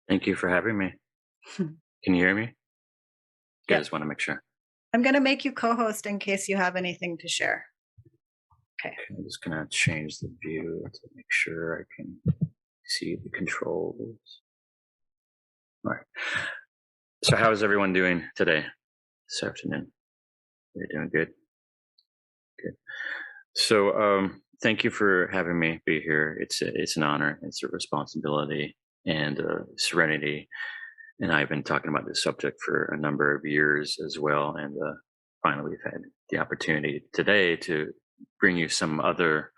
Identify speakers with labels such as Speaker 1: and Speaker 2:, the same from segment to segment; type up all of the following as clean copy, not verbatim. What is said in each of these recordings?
Speaker 1: Thank you for having me. Can you hear me? I
Speaker 2: Yep.
Speaker 1: just want to make sure.
Speaker 2: I'm going to make you co-host in case you have anything to share. Okay.
Speaker 1: I'm just gonna change the view to make sure I can see the controls. All right. So how is everyone doing today, this afternoon? You're doing good? Good. So thank you for having me be here. It's an honor, it's a responsibility and serenity. And I've been talking about this subject for a number of years as well. And finally, we've had the opportunity today to bring you some other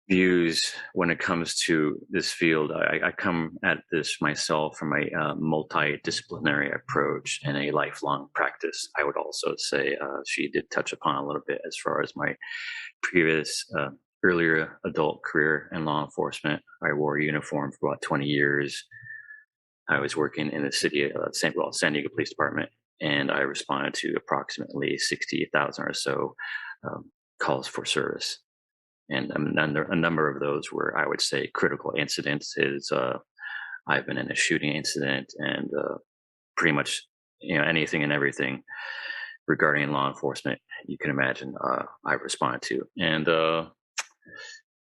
Speaker 1: views when it comes to this field. I come at this myself from a multidisciplinary approach and a lifelong practice. I would also say she did touch upon a little bit as far as my previous earlier adult career in law enforcement. I wore a uniform for about 20 years. I was working in the city of San Diego Police Department, and I responded to approximately 60,000 or so calls for service. And a number of those were, I would say, critical incidents. I've been in a shooting incident and pretty much anything and everything regarding law enforcement you can imagine I've responded to. And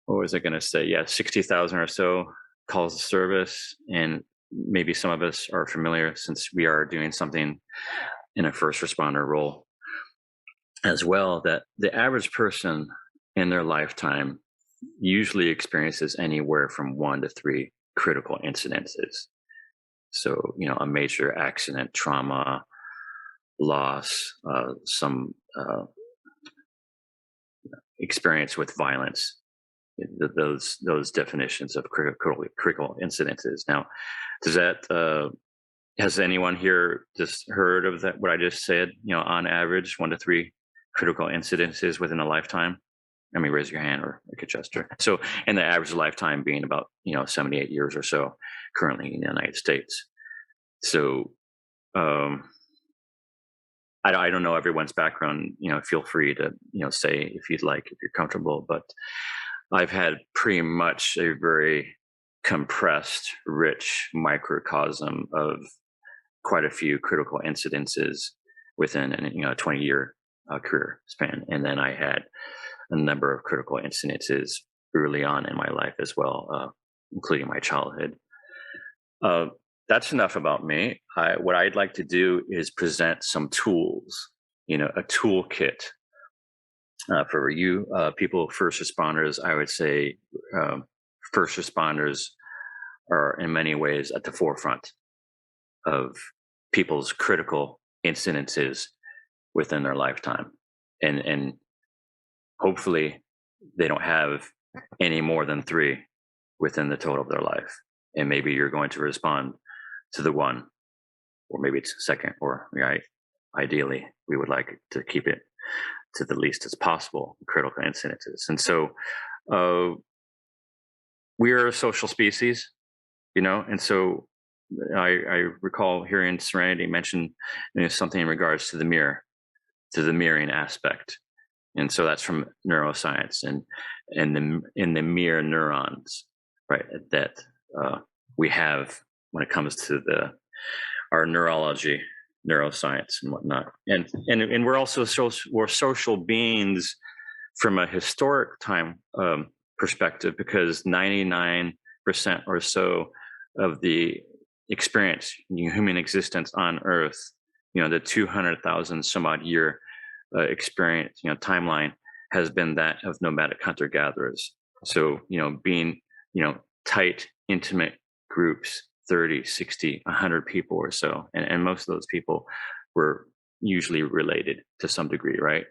Speaker 1: what was I going to say? Yeah, 60,000 or so calls of service, and maybe some of us are familiar since we are doing something in a first responder role as well, that the average person in their lifetime usually experiences anywhere from 1 to 3 critical incidences. So, a major accident, trauma, loss, some experience with violence. Those definitions of critical incidences. Now, does that has anyone here just heard of that? What I just said? On average, 1 to 3 critical incidences within a lifetime. I mean, raise your hand or make a gesture. So, and the average lifetime being about 78 years or so currently in the United States. So, I don't know everyone's background. Feel free to say if you'd like, if you're comfortable. But I've had pretty much a very compressed, rich microcosm of quite a few critical incidences within a 20-year career span, and then I had a number of critical incidences early on in my life as well, including my childhood. That's enough about me. What I'd like to do is present some tools, a toolkit for you people, first responders. I would say first responders are in many ways at the forefront of people's critical incidences within their lifetime. And hopefully they don't have any more than 3 within the total of their life. And maybe you're going to respond to the one, or maybe it's second, or right. Ideally, we would like to keep it to the least as possible, critical incidences. And so we are a social species, and so I recall hearing Serenity mention something in regards to the mirror, to the mirroring aspect. And so that's from neuroscience and in the mirror neurons, right, that we have when it comes to our neurology, neuroscience and whatnot. And we're also we're social beings from a historic time perspective, because 99% or so of the experience human existence on Earth, the 200,000 some odd year experience, timeline has been that of nomadic hunter-gatherers. So, being, tight, intimate groups, 30, 60, 100 people or so. And most of those people were usually related to some degree, right?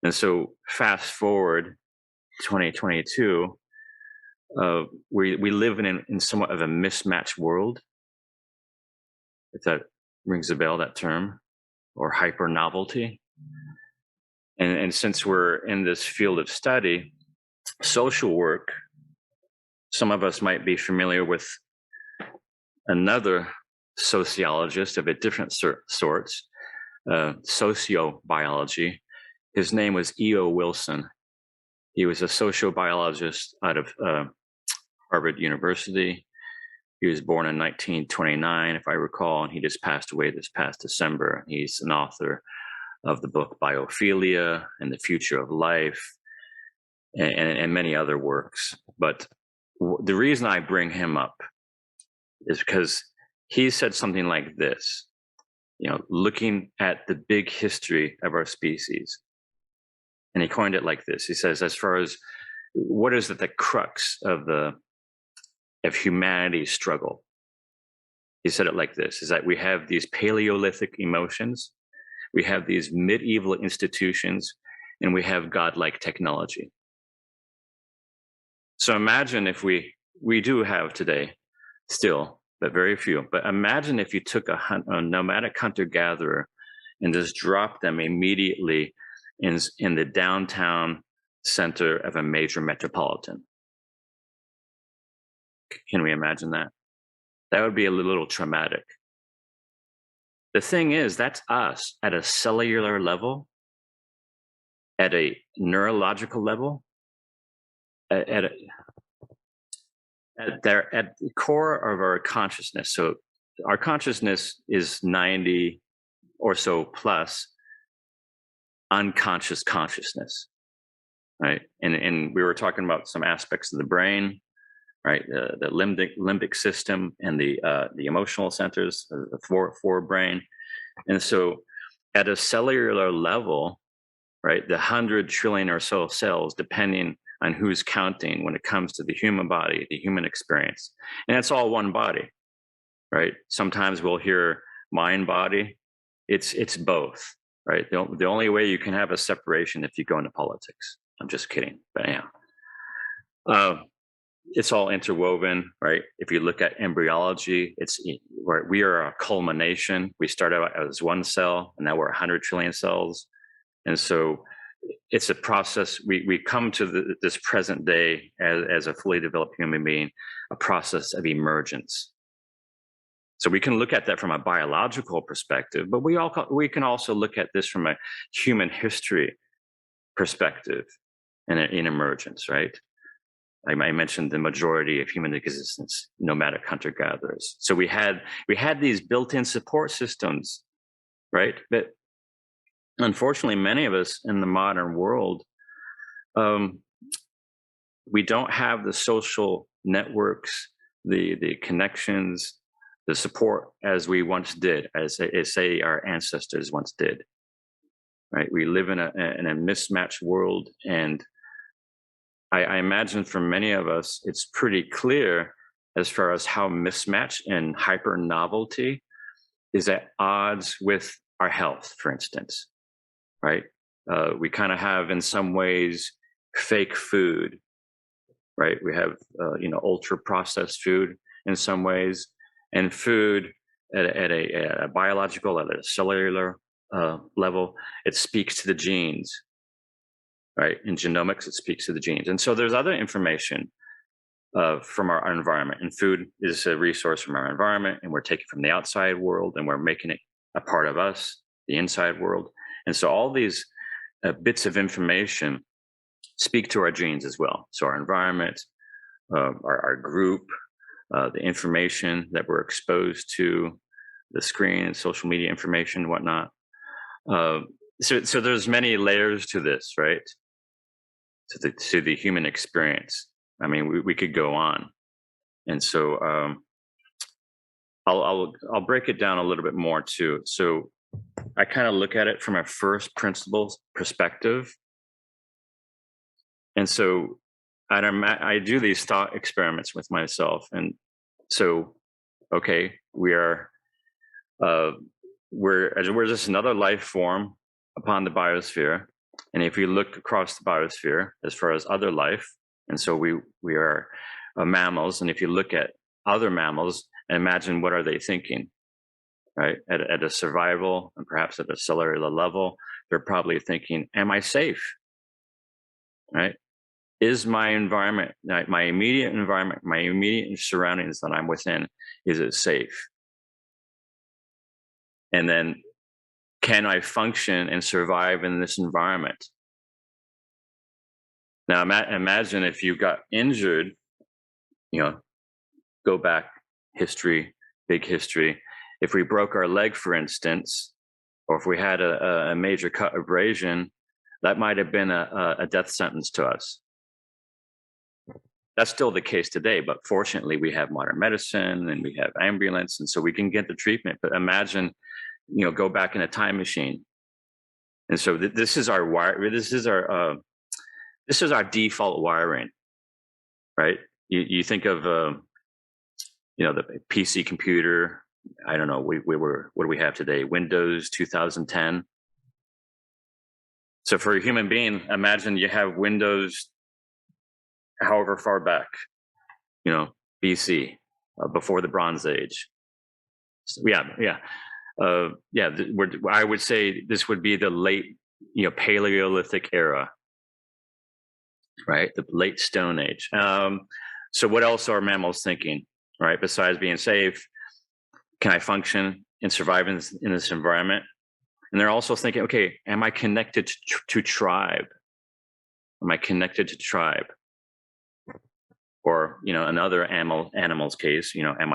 Speaker 1: And so fast forward 2022, we live in somewhat of a mismatched world, if that rings a bell, that term, or hyper novelty. And since we're in this field of study, social work, some of us might be familiar with another sociologist of a different sort, sociobiology. His name was E.O. Wilson. He was a sociobiologist out of Harvard University. He was born in 1929, if I recall, and he just passed away this past December. He's an author of the book Biophilia and the Future of Life, and many other works. But the reason I bring him up is because he said something like this, looking at the big history of our species. And he coined it like this. He says, as far as what is at the crux of humanity's struggle, he said it like this, is that we have these Paleolithic emotions, we have these medieval institutions, and we have godlike technology. So imagine if we do have today still, but very few, but imagine if you took a nomadic hunter-gatherer and just dropped them immediately in the downtown center of a major metropolitan. Can we imagine that? That would be a little traumatic. The thing is, that's us at a cellular level, at a neurological level, at the core of our consciousness. So our consciousness is 90 or so plus unconscious consciousness, right? And we were talking about some aspects of the brain, right? The limbic system and the emotional centers, the forebrain. And so at a cellular level, right, the 100 trillion or so cells, depending on who's counting when it comes to the human body, the human experience. And it's all one body, right? Sometimes we'll hear mind body. It's both, right? The only way you can have a separation if you go into politics. I'm just kidding, but yeah. It's all interwoven, right? If you look at embryology, we are a culmination. We start out as one cell, and now we're 100 trillion cells. And so it's a process. We come to this present day as a fully developed human being, a process of emergence. So we can look at that from a biological perspective, but we can also look at this from a human history perspective and in emergence, right? I mentioned the majority of human existence, nomadic hunter-gatherers. So we had these built-in support systems, right? But unfortunately, many of us in the modern world, we don't have the social networks, the connections, the support as we once did, as say our ancestors once did, right? We live in a mismatched world, and I imagine for many of us, it's pretty clear as far as how mismatch and hyper novelty is at odds with our health, for instance, right? We kind of have, in some ways, fake food, right? We have, ultra processed food in some ways, and food at a biological, at a cellular level, it speaks to the genes. Right? In genomics, it speaks to the genes. And so there's other information from our environment. And food is a resource from our environment, and we're taking from the outside world, and we're making it a part of us, the inside world. And so all these bits of information speak to our genes as well. So our environment, our group, the information that we're exposed to, the screen and social media information and whatnot. So there's many layers to this, right? To the human experience. I mean, we could go on, and so I'll break it down a little bit more too. So I kind of look at it from a first principles perspective, and so I do these thought experiments with myself, and so okay, we're just another life form upon the biosphere. And if we look across the biosphere as far as other life, and so we are mammals, and if you look at other mammals, imagine what are they thinking, right? At a survival and perhaps at a cellular level, they're probably thinking, am I safe, right? Is my environment, my immediate environment, my immediate surroundings that I'm within, is it safe? And then, can I function and survive in this environment? Now, imagine if you got injured, go back history, big history. If we broke our leg, for instance, or if we had a major cut abrasion, that might have been a death sentence to us. That's still the case today, but fortunately we have modern medicine and we have ambulance, and so we can get the treatment. But imagine, go back in a time machine. And so this is our wire. This is our default wiring, right? You think of the PC computer. I don't know. What do we have today? Windows 2010. So for a human being, imagine you have Windows, however far back, BC, before the Bronze Age. So, I would say this would be the late, Paleolithic era, right? The late Stone Age. So what else are mammals thinking, right? Besides being safe, can I function and survive in this environment? And they're also thinking, okay, am I connected to tribe? Am I connected to tribe? Or, in other animals' case, am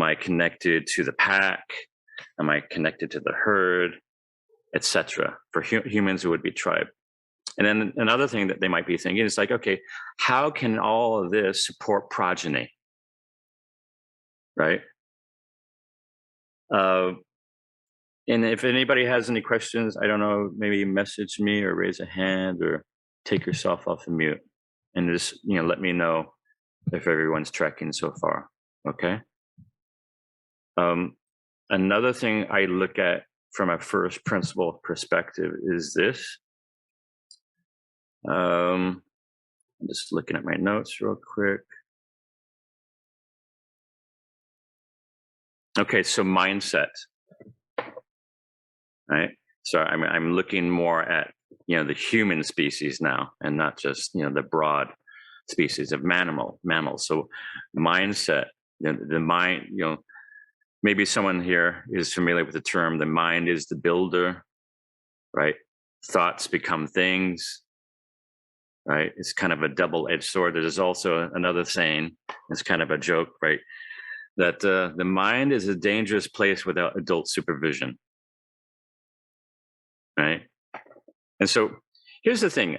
Speaker 1: I connected to the pack? Am I connected to the herd, etc.? For humans, it would be tribe. And then another thing that they might be thinking is like, okay, how can all of this support progeny, right? And if anybody has any questions, I don't know, maybe message me or raise a hand or take yourself off of mute and just, let me know if everyone's tracking so far. Okay. Another thing I look at from a first principle perspective is this. I'm just looking at my notes real quick. Okay, so mindset, right? So I'm looking more at the human species now, and not just the broad species of mammals. So mindset, the mind, maybe someone here is familiar with the term, the mind is the builder, right? Thoughts become things, right? It's kind of a double-edged sword. There's also another saying, it's kind of a joke, right? That the mind is a dangerous place without adult supervision, right? And so here's the thing.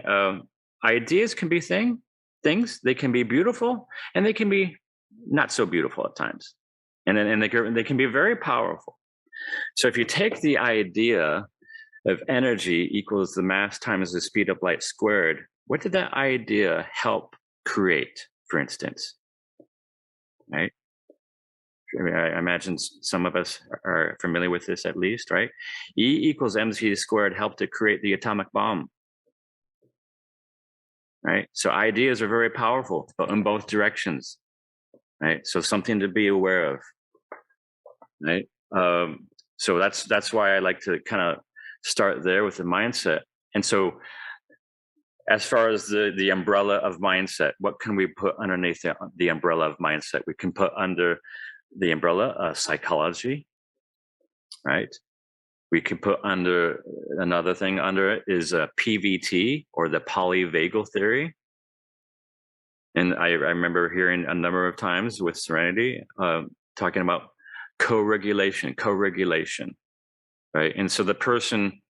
Speaker 1: Ideas can be things. They can be beautiful, and they can be not so beautiful at times. And they can be very powerful. So if you take the idea of energy equals the mass times the speed of light squared, what did that idea help create, for instance? Right? I imagine some of us are familiar with this at least, right? E equals mc squared helped to create the atomic bomb. Right? So ideas are very powerful, but in both directions. Right? So something to be aware of. Right? So that's why I like to kind of start there with the mindset. And so as far as the umbrella of mindset, what can we put underneath the umbrella of mindset? We can put under the umbrella psychology, right? We can put under another thing under it is PVT, or the Poly-Vagal theory. And I remember hearing a number of times with Serenity talking about co-regulation, right? And so the person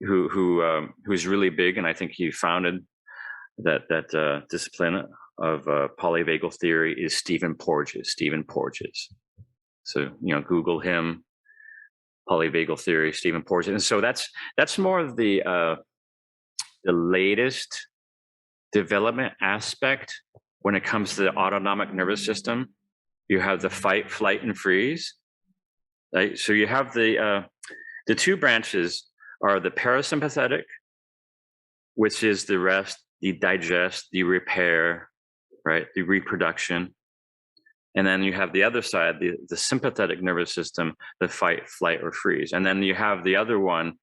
Speaker 1: who's really big, and I think he founded that discipline of polyvagal theory, is Stephen Porges. So Google him, polyvagal theory, Stephen Porges. And so that's more of the latest development aspect when it comes to the autonomic nervous system. You have the fight, flight, and freeze. Right? So you have the two branches are the parasympathetic, which is the rest, the digest, the repair, right, the reproduction. And then you have the other side, the sympathetic nervous system, the fight, flight, or freeze. And then you have the other one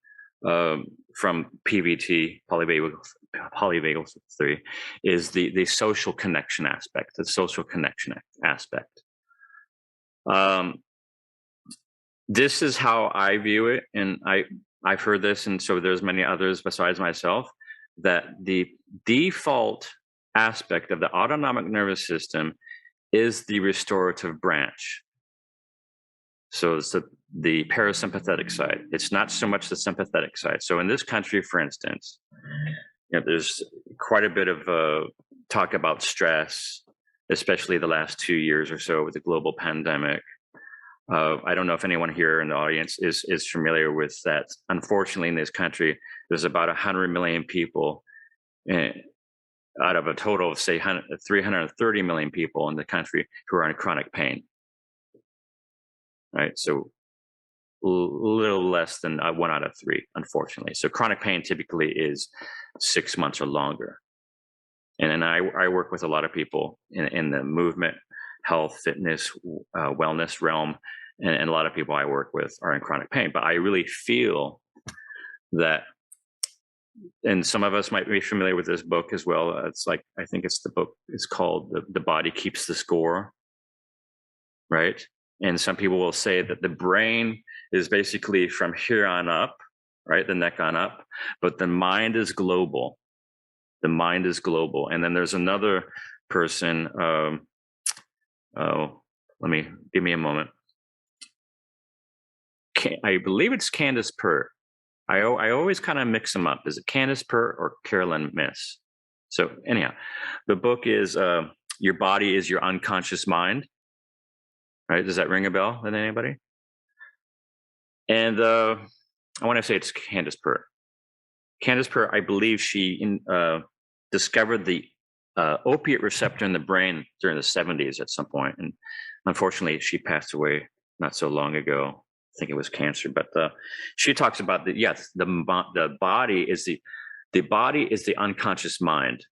Speaker 1: from PVT, polyvagal theory, is the social connection aspect, This is how I view it, and I've heard this, and so there's many others besides myself, that the default aspect of the autonomic nervous system is the restorative branch. So it's the parasympathetic side. It's not so much the sympathetic side. So in this country, for instance, there's quite a bit of talk about stress, especially the last 2 years or so with the global pandemic. I don't know if anyone here in the audience is familiar with that. Unfortunately, in this country, there's about 100 million people out of a total of, say, 330 million people in the country who are in chronic pain. Right? So a little less than 1 out of 3, unfortunately. So chronic pain typically is 6 months or longer. And I work with a lot of people in the movement, health, fitness, wellness realm. And a lot of people I work with are in chronic pain. But I really feel that, and some of us might be familiar with this book as well. It's like, I think it's the book, it's called The Body Keeps the Score, right? And some people will say that the brain is basically from here on up, right? The neck on up, but the mind is global. The mind is global. And then there's another person, give me a moment. I believe it's Candace Pert. I always kind of mix them up. Is it Candace Pert or Carolyn Miss? So anyhow, the book is Your Body is Your Unconscious Mind. Right? Does that ring a bell with anybody? And I want to say it's Candace Pert. Candace Pert, I believe she discovered the opiate receptor in the brain during the 70s at some point. And unfortunately, she passed away not so long ago. I think it was cancer. But she talks about the body is the unconscious mind.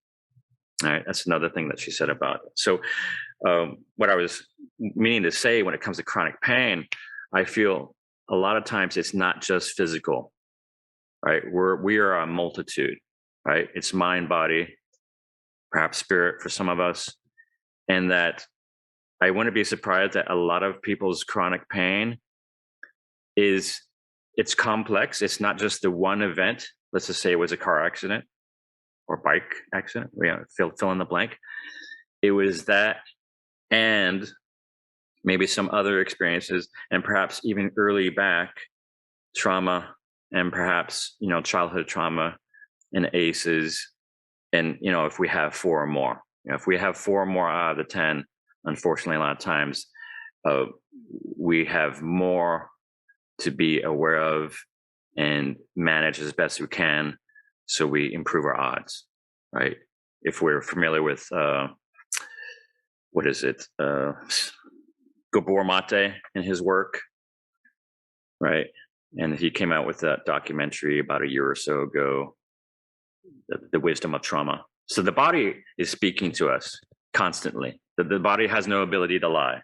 Speaker 1: All right, that's another thing that she said about it. So what I was meaning to say when it comes to chronic pain, I feel a lot of times it's not just physical, right? We are a multitude, right? It's mind, body, perhaps spirit for some of us. And that I wouldn't be surprised that a lot of people's chronic pain it's complex. It's not just the one event. Let's just say it was a car accident or bike accident. Fill in the blank. It was that, and maybe some other experiences, and perhaps even early back trauma, and perhaps childhood trauma and ACEs, and if we have 4 or more, if we have 4 or more out of the 10, unfortunately, a lot of times we have more to be aware of and manage as best we can, so we improve our odds, right? If we're familiar with Gabor Mate and his work, right? And he came out with that documentary about a year or so ago, The Wisdom of Trauma. So the body is speaking to us constantly. The body has no ability to lie.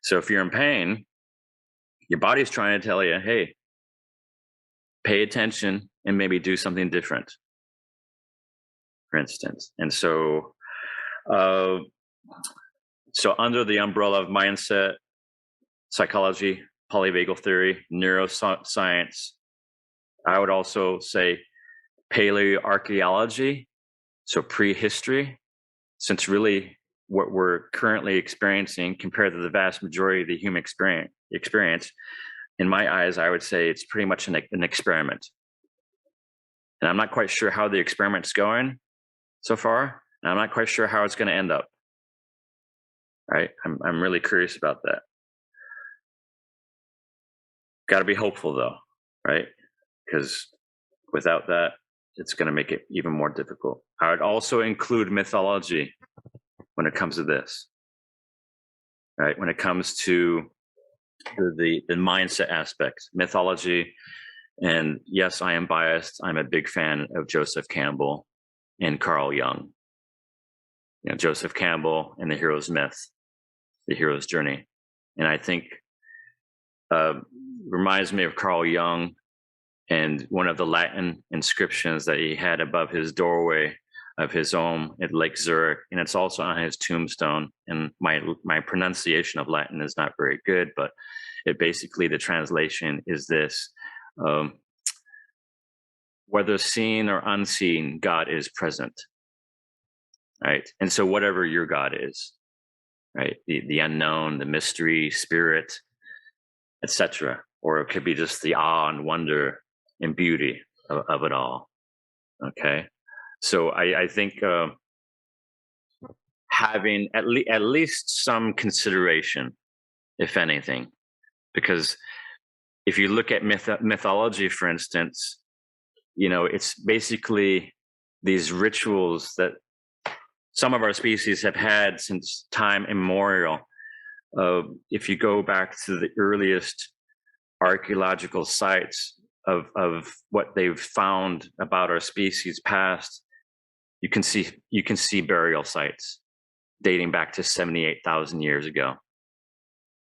Speaker 1: So if you're in pain, your body's trying to tell you, hey, pay attention and maybe do something different, for instance. And so under the umbrella of mindset, psychology, polyvagal theory, neuroscience, I would also say Paleoarchaeology, so prehistory, since really what we're currently experiencing compared to the vast majority of the human experience, in my eyes, I would say it's pretty much an experiment. And I'm not quite sure how the experiment's going so far, and I'm not quite sure how it's going to end up. Right? I'm really curious about that. Got to be hopeful, though, right? Because without that, it's going to make it even more difficult. I would also include mythology when it comes to this, right? When it comes to the mindset aspect, mythology. And yes, I am biased. I'm a big fan of Joseph Campbell and Carl Jung. Joseph Campbell and the hero's myth, the hero's journey. And I think reminds me of Carl Jung and one of the Latin inscriptions that he had above his doorway of his home at Lake Zurich, and it's also on his tombstone. And my pronunciation of Latin is not very good, but it basically, the translation is this: whether seen or unseen, God is present. Right? And so whatever your God is, right? The unknown, the mystery, spirit, etc. Or it could be just the awe and wonder and beauty of it all. Okay, so I think having at least some consideration, if anything, because if you look at mythology, for instance, it's basically these rituals that some of our species have had since time immemorial. If you go back to the earliest archaeological sites of what they've found about our species past, you can see burial sites dating back to 78,000 years ago,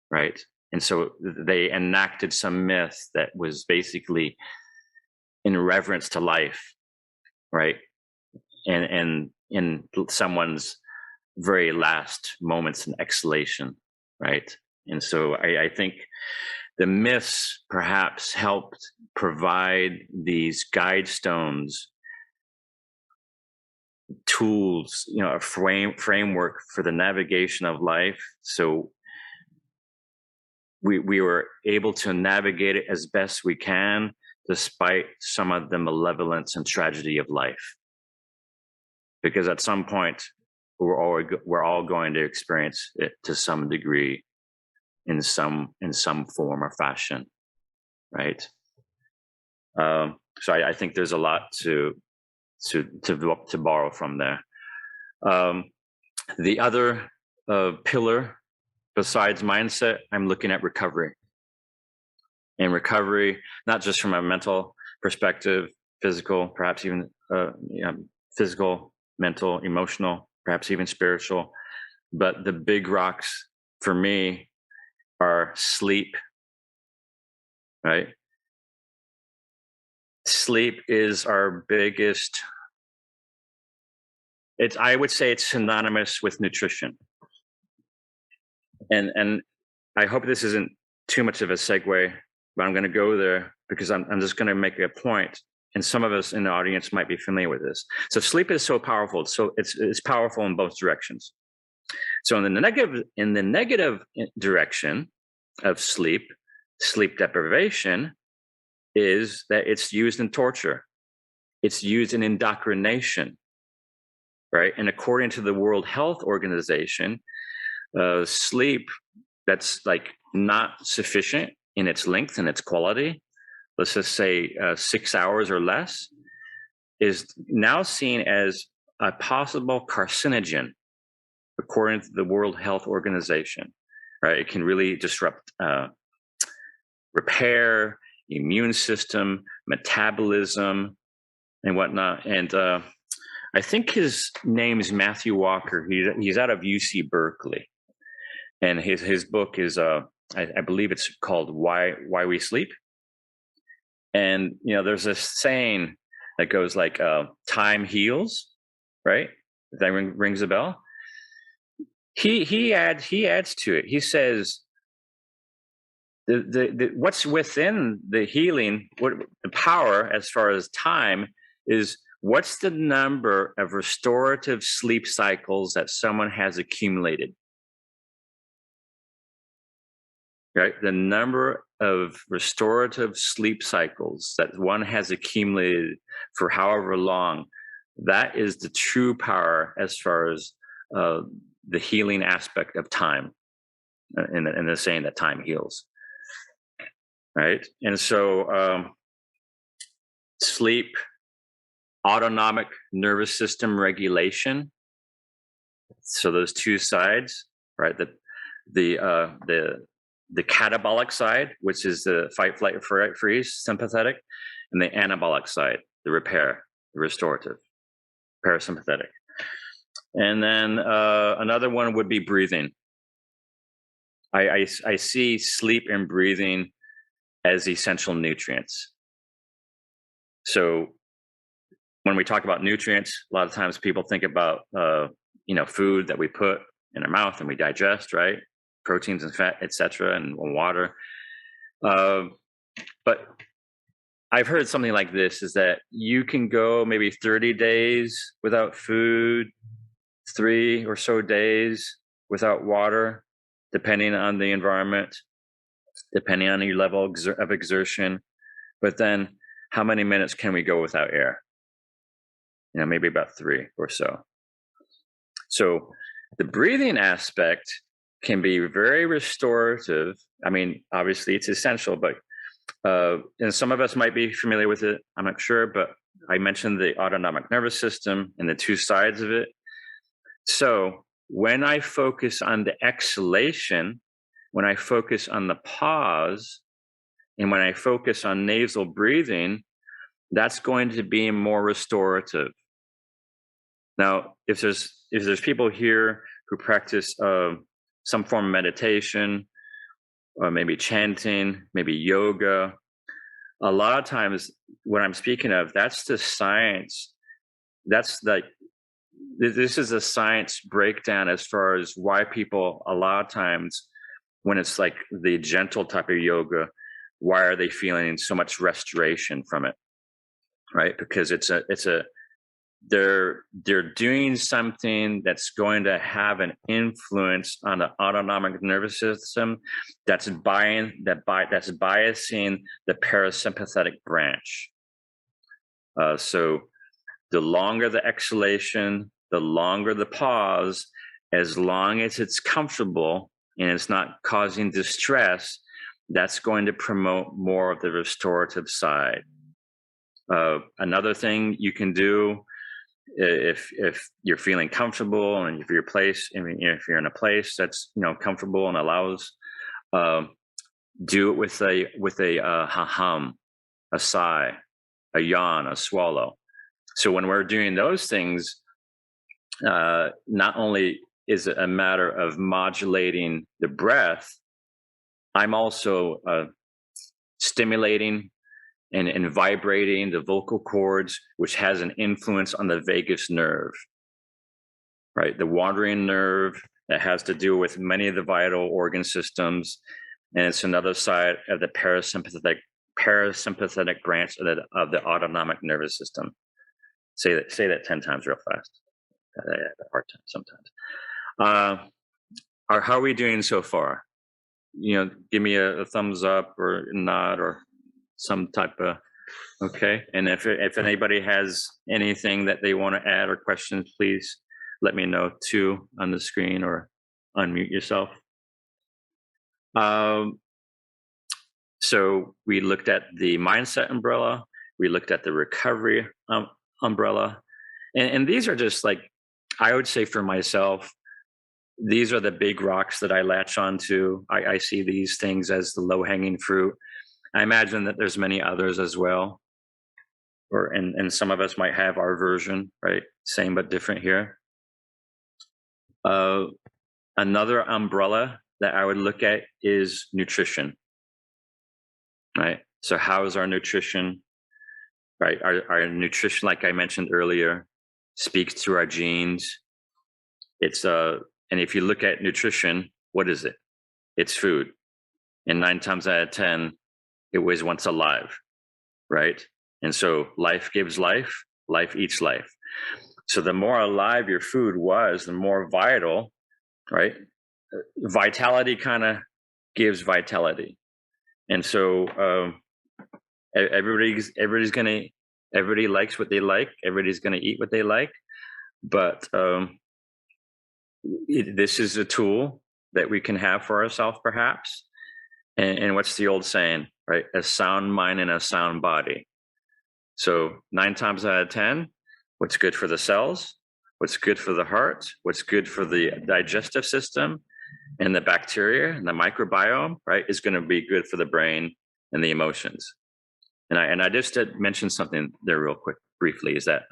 Speaker 1: right? And so they enacted some myth that was basically in reverence to life, right? And in someone's very last moments in exhalation, right? And so I think the myths perhaps helped provide these guide stones, tools, a framework for the navigation of life. So we were able to navigate it as best we can, despite some of the malevolence and tragedy of life. Because at some point, we're all going to experience it to some degree, in some form or fashion, right? So I think there's a lot to borrow from there. The other pillar besides mindset, I'm looking at recovery. And recovery, not just from a mental perspective, physical, perhaps even physical, mental, emotional, perhaps even spiritual. But the big rocks for me are sleep, right? Sleep is our biggest, I would say it's synonymous with nutrition. And I hope this isn't too much of a segue, but I'm going to go there because I'm just going to make a point, and some of us in the audience might be familiar with this. So sleep is so powerful. So it's powerful in both directions. So in the negative direction of sleep deprivation is that it's used in torture. It's used in indoctrination, right? And according to the World Health Organization, sleep that's like not sufficient in its length and its quality, let's just say 6 hours or less, is now seen as a possible carcinogen, according to the World Health Organization, right? It can really disrupt repair, immune system, metabolism, and whatnot. And I think his name is Matthew Walker. He's out of UC Berkeley, and his book is I believe it's called Why We Sleep. And there's this saying that goes like time heals, right? If that rings a bell. He adds to it. He says the what's within the healing, what the power as far as time is, what's the number of restorative sleep cycles that someone has accumulated, right? The number of restorative sleep cycles that one has accumulated for however long, that is the true power as far as the healing aspect of time, in the saying that time heals, right? And so sleep, autonomic nervous system regulation, so those two sides, right? The catabolic side, which is the fight, flight, freeze, sympathetic, and the anabolic side, the repair, the restorative, parasympathetic. And then another one would be breathing. I see sleep and breathing as essential nutrients. So when we talk about nutrients, a lot of times people think about food that we put in our mouth and we digest, right? Proteins and fat, etc., and water. But I've heard something like this, is that you can go maybe 30 days without food, 3 or so days without water, depending on the environment, depending on your level of exertion. But then how many minutes can we go without air? Maybe about 3 or so. So the breathing aspect can be very restorative. I mean, obviously it's essential, but and some of us might be familiar with it, I'm not sure, but I mentioned the autonomic nervous system and the 2 sides of it. So when I focus on the exhalation, when I focus on the pause, and when I focus on nasal breathing, that's going to be more restorative. Now, if there's people here who practice some form of meditation, or maybe chanting, maybe yoga, a lot of times what I'm speaking of, that's the science. That's like, this is a science breakdown as far as why people, a lot of times when it's like the gentle type of yoga, why are they feeling so much restoration from it, right? Because they're doing something that's going to have an influence on the autonomic nervous system that's biasing the parasympathetic branch. So the longer the exhalation, the longer the pause, as long as it's comfortable and it's not causing distress, that's going to promote more of the restorative side. Another thing you can do, if you're feeling comfortable and if you're in a place that's comfortable and allows, do it with a hum, a sigh, a yawn, a swallow. So when we're doing those things, not only is it a matter of modulating the breath, I'm also stimulating and vibrating the vocal cords, which has an influence on the vagus nerve, right? The wandering nerve that has to do with many of the vital organ systems, and it's another side of the parasympathetic branch of the autonomic nervous system. Say that 10 times real fast. I have a hard time sometimes. How are we doing so far? Give me a thumbs up or a nod or some type of, okay. And if anybody has anything that they want to add or questions, please let me know too on the screen or unmute yourself. So we looked at the mindset umbrella, we looked at the recovery umbrella, and these are just like, I would say for myself, these are the big rocks that I latch onto. I see these things as the low-hanging fruit. I imagine that there's many others as well, and some of us might have our version, right? Same but different here. Another umbrella that I would look at is nutrition, right? So how is our nutrition, right? Our nutrition, like I mentioned earlier, speaks to our genes. It's and if you look at nutrition, what is it? It's food. And 9 times out of 10, it was once alive, right? And so life gives life, life eats life. So the more alive your food was, the more vital, right? Vitality kind of gives vitality. And so everybody likes what they like. Everybody's going to eat what they like. But this is a tool that we can have for ourselves, perhaps. And what's the old saying, right? A sound mind and a sound body. So 9 times out of 10, what's good for the cells, what's good for the heart, what's good for the digestive system and the bacteria and the microbiome, right, is going to be good for the brain and the emotions. And I just did mention something there real quick, briefly, is that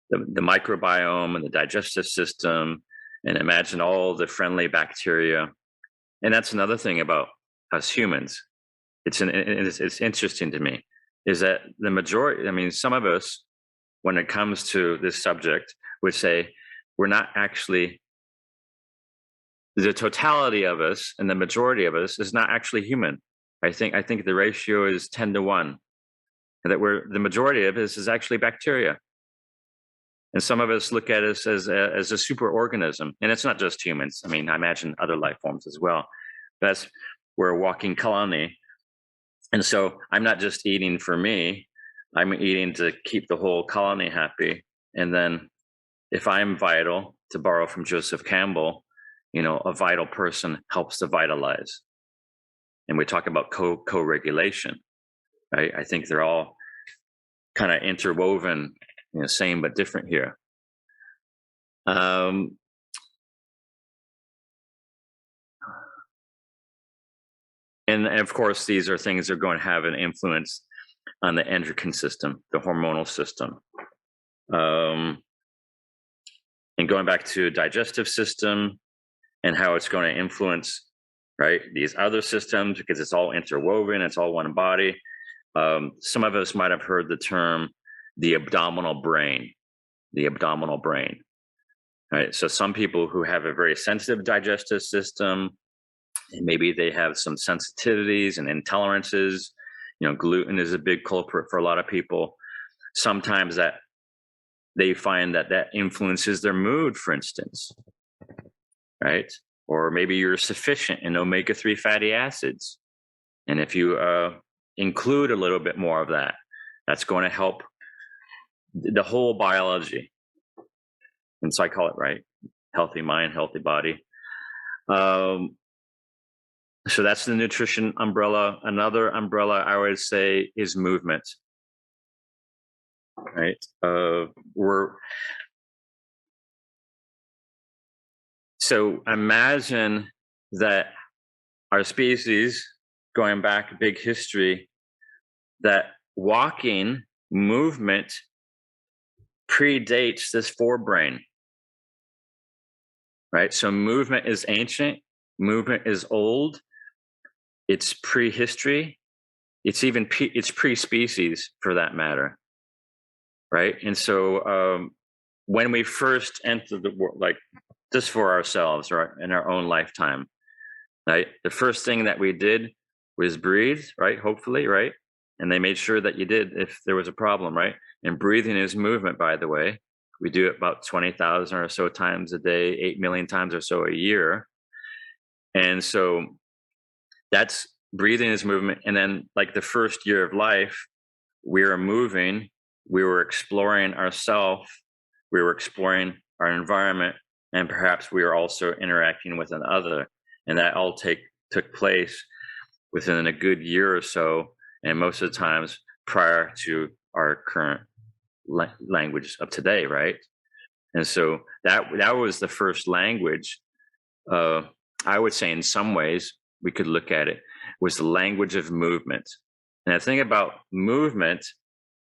Speaker 1: the microbiome and the digestive system, and imagine all the friendly bacteria. And that's another thing about us humans. It's interesting to me, is that the majority, I mean, some of us, when it comes to this subject, would say we're not actually, the totality of us and the majority of us is not actually human. I think the ratio is 10 to 1, and that the majority of us is actually bacteria. And some of us look at us as a superorganism. And it's not just humans. I mean, I imagine other life forms as well. That's we're a walking colony. And so I'm not just eating for me, I'm eating to keep the whole colony happy. And then if I'm vital, to borrow from Joseph Campbell, a vital person helps to vitalize. And we talk about co-regulation, right? I think they're all kind of interwoven, same but different here. And of course, these are things that are going to have an influence on the endocrine system, the hormonal system. And going back to digestive system and how it's going to influence, right, these other systems, because it's all interwoven, it's all one body. Some of us might have heard the term the abdominal brain, right? So some people who have a very sensitive digestive system, and maybe they have some sensitivities and intolerances. Gluten is a big culprit for a lot of people. Sometimes that they find that influences their mood, for instance, right? Or maybe you're sufficient in omega-3 fatty acids. And if you include a little bit more of that, that's going to help the whole biology. And so I call it, right, healthy mind, healthy body. So that's the nutrition umbrella. Another umbrella I would say is movement, right? So imagine that our species, going back a big history, that walking movement predates this forebrain, right? So movement is ancient, movement is old, it's prehistory, it's even it's pre-species for that matter, right? And so when we first entered the world, like just for ourselves, right, in our own lifetime, right, the first thing that we did was breathe, right, hopefully, right? And they made sure that you did if there was a problem, right? And breathing is movement, by the way. We do it about 20,000 or so times a day, 8 million times or so a year. And so that's breathing is movement. And then like the first year of life, we were moving, we were exploring ourselves, we were exploring our environment, and perhaps we were also interacting with another. And that all took place within a good year or so, and most of the times prior to our current language of today, right? And so that was the first language. I would say in some ways we could look at it was the language of movement. And the thing about movement,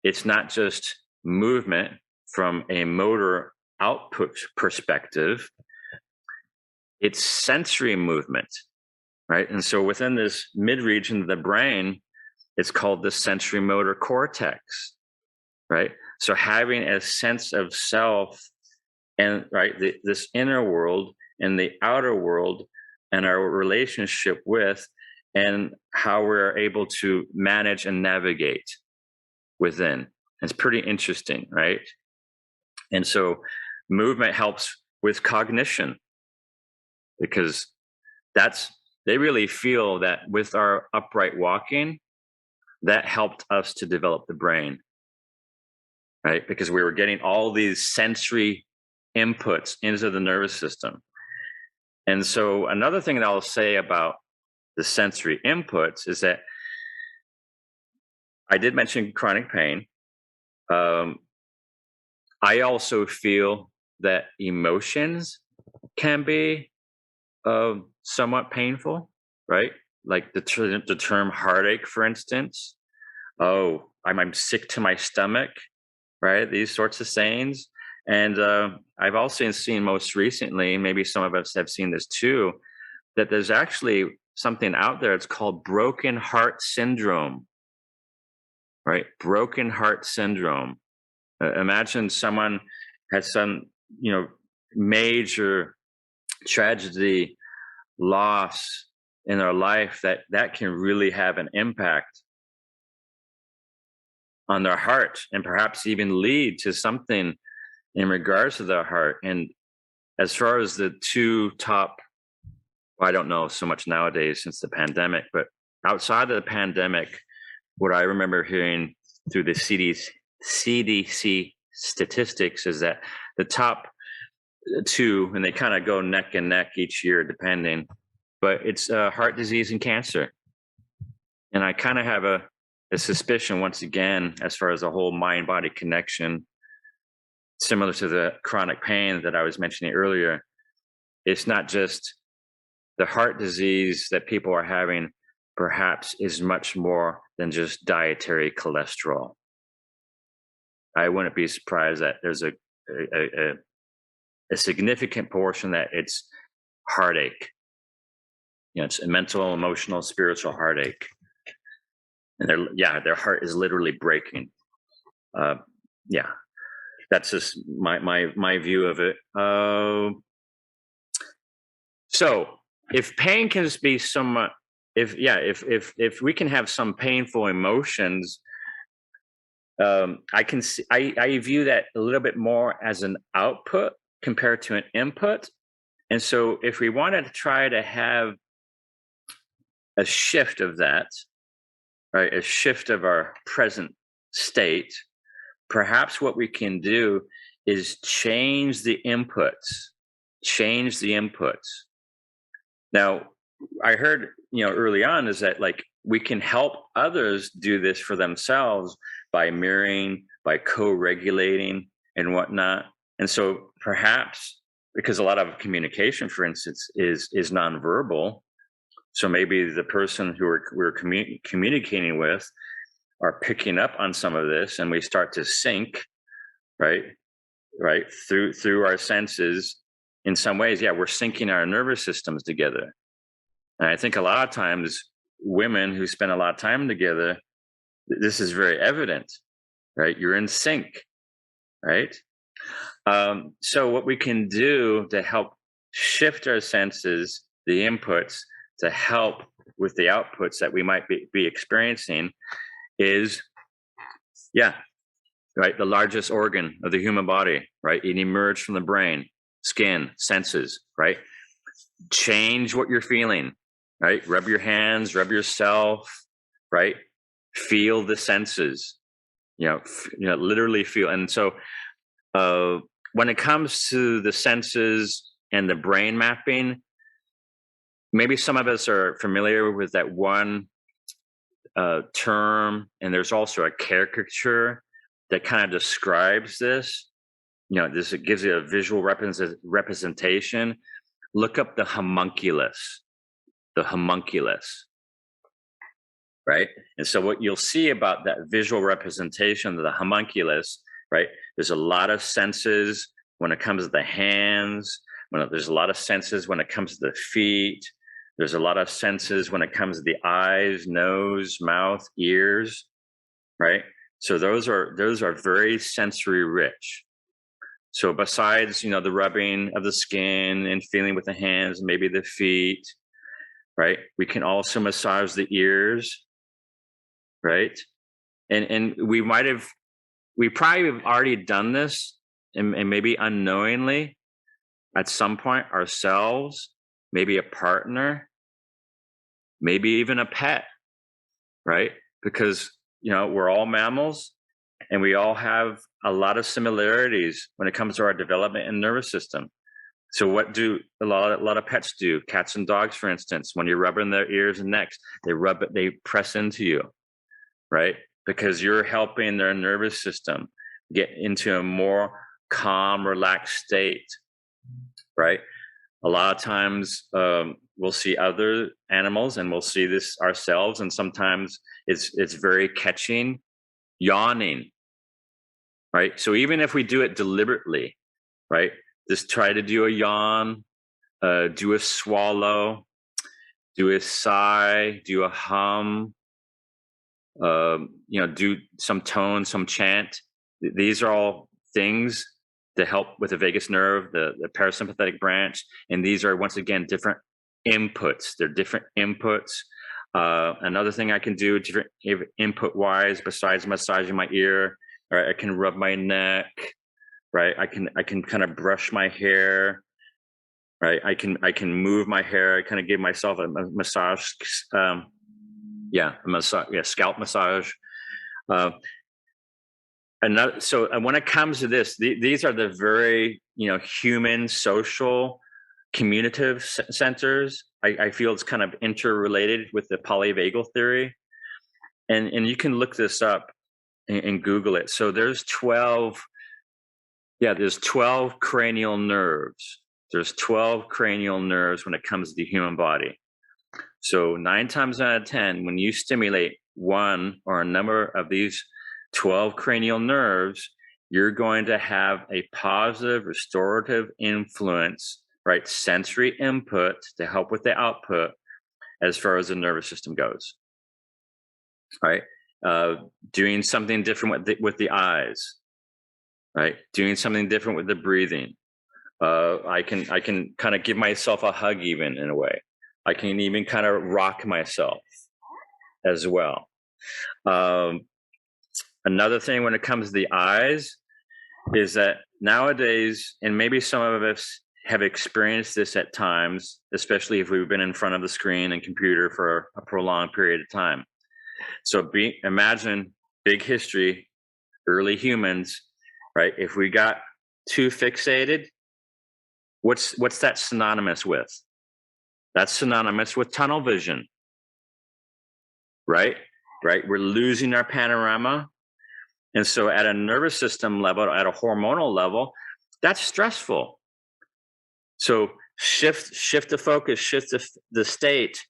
Speaker 1: it's not just movement from a motor output perspective, it's sensory movement, right? And so within this mid-region of the brain, it's called the sensory motor cortex, right? So having a sense of self and right, this inner world and the outer world and our relationship with, and how we're able to manage and navigate within. It's pretty interesting, right? And so movement helps with cognition, because they really feel that with our upright walking, that helped us to develop the brain, right? Because we were getting all these sensory inputs into the nervous system. And so another thing that I'll say about the sensory inputs is that I did mention chronic pain. I also feel that emotions can be somewhat painful, right? Like the term heartache, for instance. Oh, I'm sick to my stomach, right? These sorts of sayings. And I've also seen most recently, maybe some of us have seen this too, that there's actually something out there. It's called broken heart syndrome, right? Broken heart syndrome. Imagine someone has some, major tragedy, loss in their life that can really have an impact on their heart and perhaps even lead to something in regards to the heart. And as far as the two top, I don't know so much nowadays since the pandemic, but outside of the pandemic, what I remember hearing through the CDC statistics is that the top two, and they kind of go neck and neck each year depending, but it's heart disease and cancer. And I kind of have a suspicion, once again, as far as the whole mind-body connection, similar to the chronic pain that I was mentioning earlier, it's not just the heart disease that people are having, perhaps is much more than just dietary cholesterol. I wouldn't be surprised that there's a significant portion that it's heartache. You know, it's a mental, emotional, spiritual heartache. And their heart is literally breaking. That's just my view of it. So if pain can just be somewhat, if we can have some painful emotions, I view that a little bit more as an output compared to an input. And so if we wanted to try to have a shift of that, right, a shift of our present state, perhaps what we can do is change the inputs. Now, I heard, early on is that like we can help others do this for themselves by mirroring, by co-regulating and whatnot. And so perhaps because a lot of communication, for instance, is nonverbal. So maybe the person who we're communicating with are picking up on some of this, and we start to sync, right, through our senses. In some ways, we're syncing our nervous systems together. And I think a lot of times women who spend a lot of time together, this is very evident, right? You're in sync, right? So what we can do to help shift our senses, the inputs, to help with the outputs that we might be experiencing is, right, the largest organ of the human body, right? It emerged from the brain, skin, senses, right? Change what you're feeling, right? Rub your hands, rub yourself, right? Feel the senses, literally feel. And so when it comes to the senses and the brain mapping, maybe some of us are familiar with that one term, and there's also a caricature that kind of describes this. It gives you a visual representation. Look up the homunculus, right? And so what you'll see about that visual representation of the homunculus, right? There's a lot of senses when it comes to the hands, there's a lot of senses when it comes to the feet. There's a lot of senses when it comes to the eyes, nose, mouth, ears, right? So those are very sensory rich. So besides, the rubbing of the skin and feeling with the hands, maybe the feet, right? We can also massage the ears, right? And we probably have already done this, and maybe unknowingly at some point ourselves, maybe a partner, maybe even a pet, right? Because, we're all mammals and we all have a lot of similarities when it comes to our development and nervous system. So what do a lot of pets do? Cats and dogs, for instance, when you're rubbing their ears and necks, they press into you, right? Because you're helping their nervous system get into a more calm, relaxed state, right? A lot of times we'll see other animals and we'll see this ourselves, and sometimes it's very catching, yawning, right? So even if we do it deliberately, right, just try to do a yawn, do a swallow, do a sigh, do a hum, do some tone, some chant. These are all things to help with the vagus nerve, the parasympathetic branch. And these are, once again, different inputs. They're different inputs. Another thing I can do different input wise, besides massaging my ear, or I can rub my neck, right? I can kind of brush my hair, right? I can move my hair. I kind of give myself a massage, scalp massage. So when it comes to this, these are the very human, social, communicative centers. I feel it's kind of interrelated with the Poly-Vagal theory, and you can look this up and Google it. So there's 12 cranial nerves. There's 12 cranial nerves when it comes to the human body. So 9 times out of 10, when you stimulate one or a number of these 12 cranial nerves, you're going to have a positive restorative influence, right? Sensory input to help with the output as far as the nervous system goes, right? Doing something different with the eyes, right? Doing something different with the breathing. I can kind of give myself a hug even in a way. I can even kind of rock myself as well. Another thing when it comes to the eyes is that nowadays, and maybe some of us have experienced this at times, especially if we've been in front of the screen and computer for a prolonged period of time. So imagine big history, early humans, right? If we got too fixated, what's that synonymous with? That's synonymous with tunnel vision, right? Right? We're losing our panorama. And so at a nervous system level, at a hormonal level, that's stressful. So shift the focus, shift the state,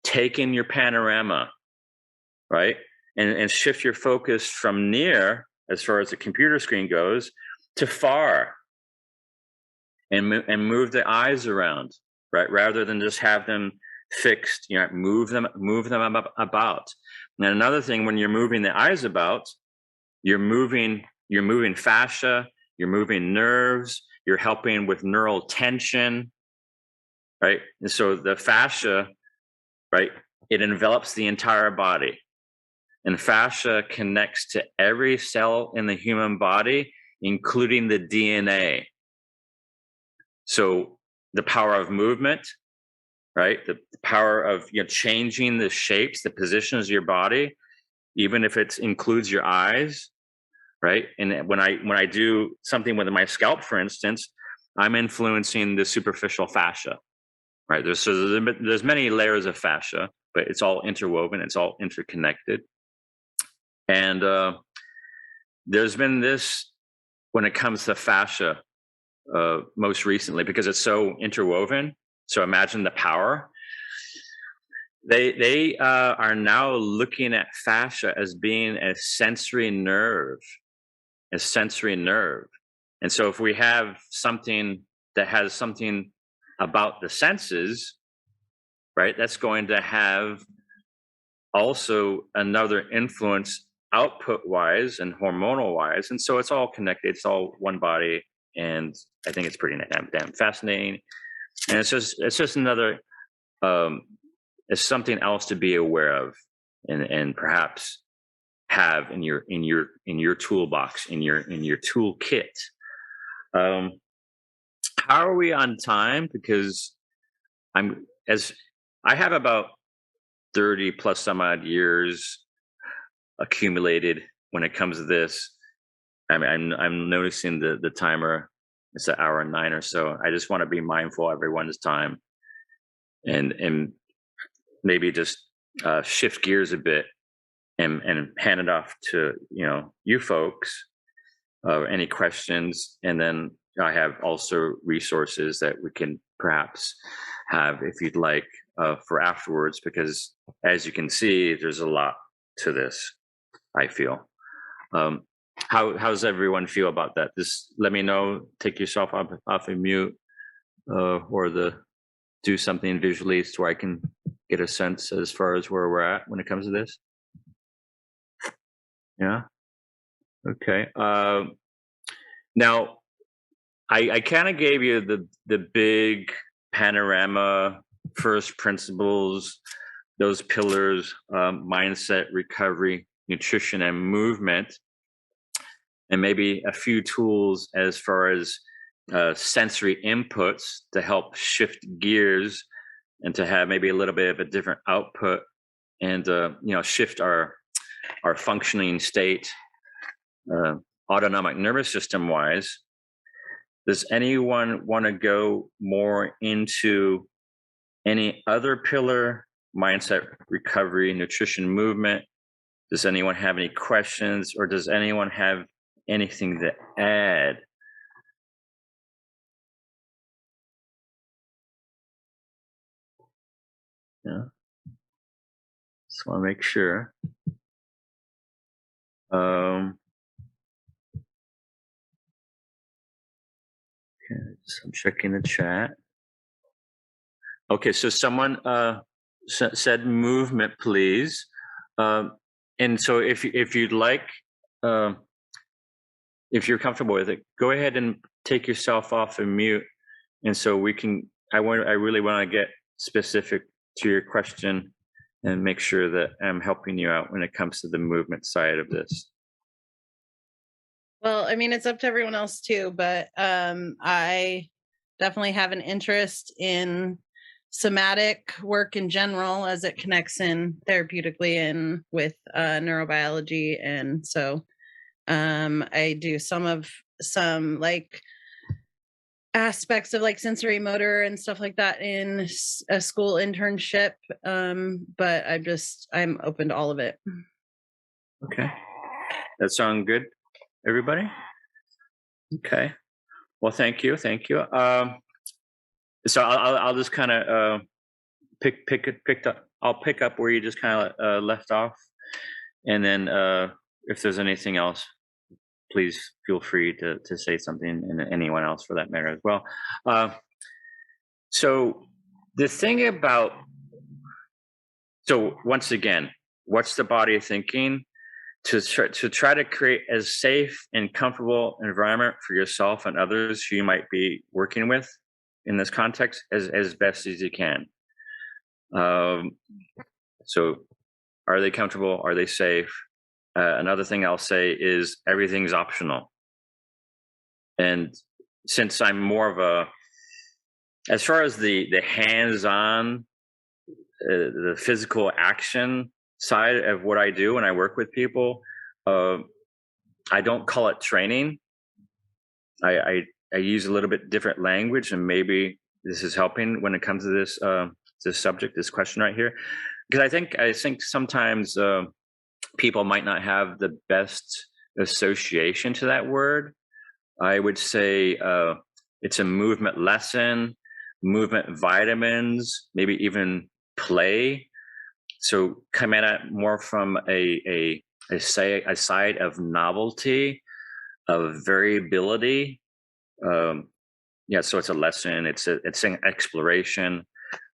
Speaker 1: take in your panorama, right? And shift your focus from near, as far as the computer screen goes, to far. And move the eyes around, right? Rather than just have them fixed, move them about. And another thing, when you're moving the eyes about, you're moving fascia, you're moving nerves, you're helping with neural tension, right? And so the fascia, right, it envelops the entire body. And fascia connects to every cell in the human body, including the DNA. So the power of movement, right? The power of changing the shapes, the positions of your body, even if it includes your eyes, right? And when I do something with my scalp, for instance, I'm influencing the superficial fascia, right? There's many layers of fascia, but it's all interwoven, it's all interconnected. And there's been this, when it comes to fascia, most recently, because it's so interwoven. So imagine the power. They are now looking at fascia as being a sensory nerve. And so if we have something that has something about the senses, right, that's going to have also another influence output wise and hormonal wise. And so it's all connected. It's all one body. And I think it's pretty damn fascinating. And it's just another, it's something else to be aware of and perhaps have in your toolbox, in your toolkit. How are we on time? Because I have about 30 plus some odd years accumulated when it comes to this. I mean, I'm noticing the timer. It's an hour and 9 or so. I just want to be mindful of everyone's time, and maybe just shift gears a bit and hand it off to you folks. Any questions, and then I have also resources that we can perhaps have, if you'd like, for afterwards. Because as you can see, there's a lot to this, I feel. How does everyone feel about that? Just let me know. Take yourself off of mute, or do something visually so I can get a sense as far as where we're at when it comes to this. Yeah. Okay. Now, I kind of gave you the big panorama, first principles, those pillars: mindset, recovery, nutrition, and movement. and maybe a few tools as far as sensory inputs to help shift gears and to have maybe a little bit of a different output and shift our functioning state autonomic nervous system wise. Does anyone want to go more into any other pillar? Mindset, recovery, nutrition, movement. Does anyone have any questions, or does anyone have anything to add? Yeah. Just want to make sure. Okay, so I'm checking the chat. Okay, so someone said movement, please. And so if you'd like, if you're comfortable with it, go ahead and take yourself off and mute. And so we can, I really want to get specific to your question and make sure that I'm helping you out when it comes to the movement side of this.
Speaker 2: Well, I mean, it's up to everyone else too, but I definitely have an interest in somatic work in general as it connects in therapeutically and with neurobiology. And so I do some like aspects of like sensory motor and stuff like that in a school internship. But I'm open to all of it.
Speaker 1: Okay. That sound good, everybody? Okay. Well, thank you. Thank you. So I'll just kind of I'll pick up where you just kind of left off. And then if there's anything else, please feel free to say something, and anyone else for that matter as well. So the thing about, so once again, what's the body thinking? To try to create as safe and comfortable environment for yourself and others who you might be working with in this context as best as you can. So are they comfortable? Are they safe? Another thing I'll say is everything's optional. And since I'm more of a, as far as the hands-on, the physical action side of what I do when I work with people, I don't call it training. I use a little bit different language, and maybe this is helping when it comes to this subject, this question right here, because I think sometimes people might not have the best association to that word. I would say it's a movement lesson, movement vitamins, maybe even play. So come at it more from a side of novelty, of variability. So it's a lesson. It's an exploration.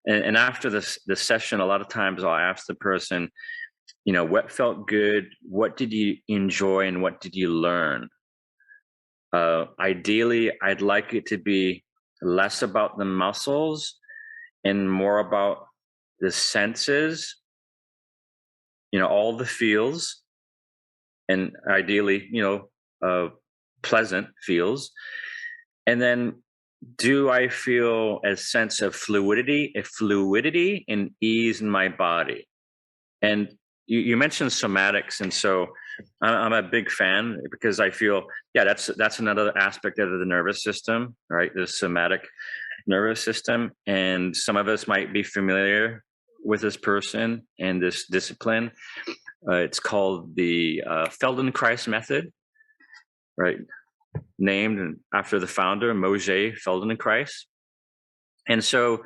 Speaker 1: And after this session, a lot of times I'll ask the person, what felt good? What did you enjoy? And what did you learn? Ideally, I'd like it to be less about the muscles and more about the senses, all the feels, and ideally, pleasant feels. And then, do I feel a sense of fluidity and ease in my body? And you mentioned somatics, and so I'm a big fan, because I feel, that's another aspect of the nervous system, right? The somatic nervous system. And some of us might be familiar with this person and this discipline. It's called the Feldenkrais method, right? Named after the founder, Moshe Feldenkrais. And so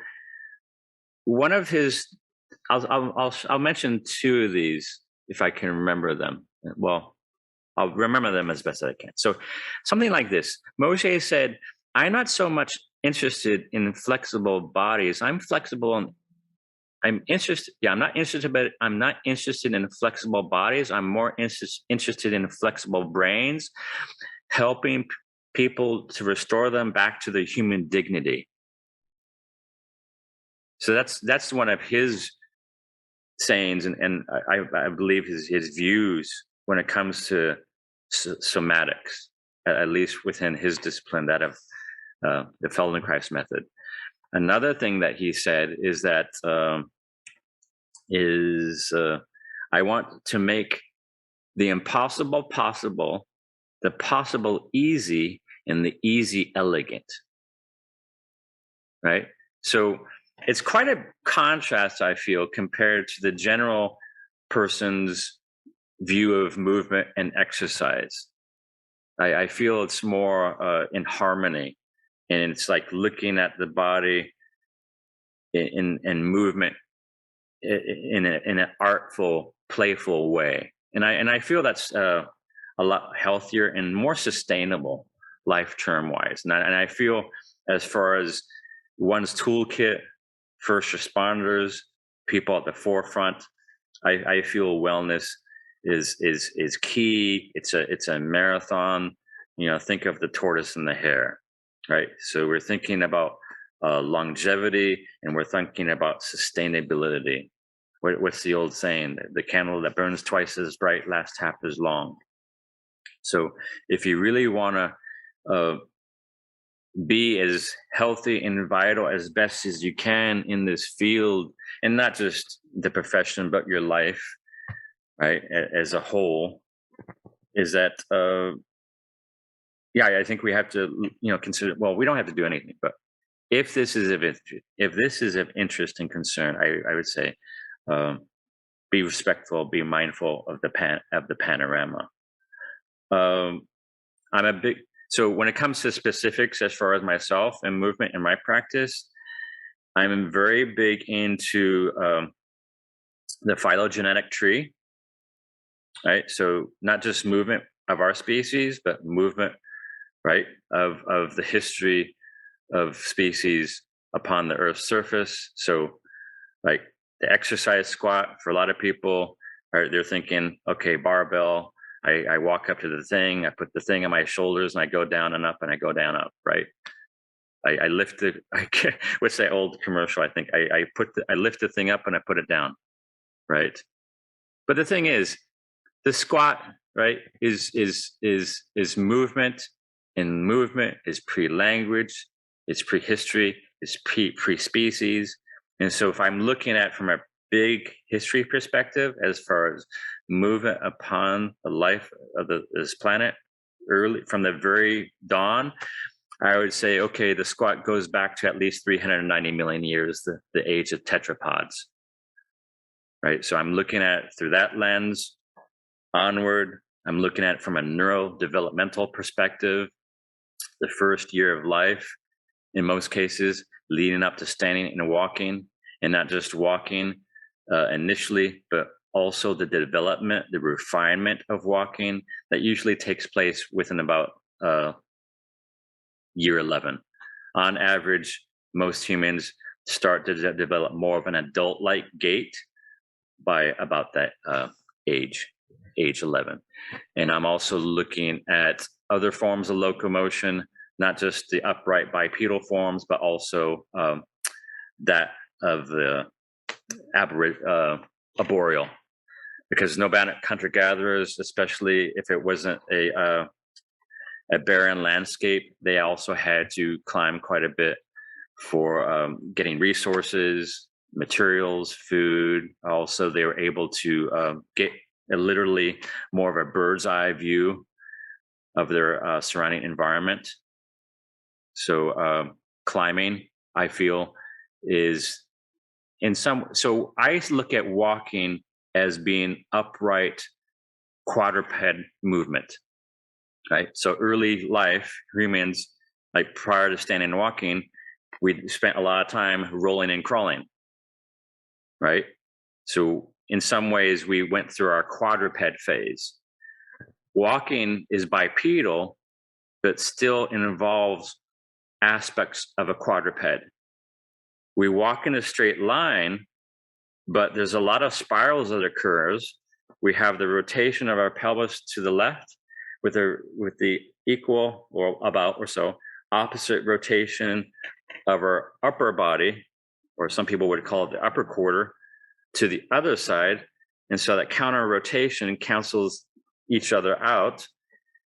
Speaker 1: one of his, I'll mention two of these if I can remember them. Well, I'll remember them as best as I can. So something like this. Moshe said, I'm not so much interested in flexible bodies. I'm flexible and I'm interested. Yeah, I'm not interested, but I'm not interested in flexible bodies. I'm more interested in flexible brains, helping people to restore them back to their human dignity. So that's one of his sayings, and I believe his views when it comes to somatics, at least within his discipline, that of the Feldenkrais method. Another thing that he said is that I want to make the impossible possible, the possible easy, and the easy elegant. Right? So it's quite a contrast, I feel, compared to the general person's view of movement and exercise. I feel it's more in harmony, and it's like looking at the body in movement in an artful, playful way, and I feel that's a lot healthier and more sustainable life term wise. And I feel, as far as one's toolkit, first responders, people at the forefront, I feel wellness is key. It's a marathon. Think of the tortoise and the hare, right? So we're thinking about longevity, and we're thinking about sustainability. What's the old saying? The candle that burns twice as bright lasts half as long. So if you really want to be as healthy and vital as best as you can in this field, and not just the profession, but your life, right, as a whole, is that I think we have to consider, well, we don't have to do anything, but if this is of interest and concern, I would say be respectful, be mindful of the panorama. So when it comes to specifics, as far as myself and movement in my practice, I'm very big into the phylogenetic tree, right? So not just movement of our species, but movement, right, of the history of species upon the Earth's surface. So like the exercise squat, for a lot of people, they're thinking, okay, barbell, I walk up to the thing, I put the thing on my shoulders, and I go down and up, and I go down up, right? I lift the, what's that old commercial? I think I lift the thing up and I put it down, right? But the thing is, the squat, right, is movement, and movement is pre-language, it's pre-history, it's pre-species. And so if I'm looking at from a big history perspective, as far as movement upon the life of this planet, early from the very dawn, I would say, okay, the squat goes back to at least 390 million years, the age of tetrapods, right? So I'm looking at it through that lens onward. I'm looking at it from a neurodevelopmental perspective, the first year of life, in most cases, leading up to standing and walking, and not just walking initially, but also the development, the refinement of walking that usually takes place within about year 11. On average, most humans start to develop more of an adult-like gait by about that age 11. And I'm also looking at other forms of locomotion, not just the upright bipedal forms, but also that of the arboreal. Because nomadic hunter-gatherers, especially if it wasn't a barren landscape, they also had to climb quite a bit for getting resources, materials, food. Also, they were able to get literally more of a bird's eye view of their surrounding environment. So climbing, I feel, is so I look at walking as being upright quadruped movement, right? So early life humans, like prior to standing and walking, we spent a lot of time rolling and crawling, right? So in some ways, we went through our quadruped phase. Walking is bipedal, but still involves aspects of a quadruped. We walk in a straight line, but there's a lot of spirals that occurs. We have the rotation of our pelvis to the left with the equal or about or so opposite rotation of our upper body, or some people would call it the upper quarter, to the other side. And so that counter rotation cancels each other out.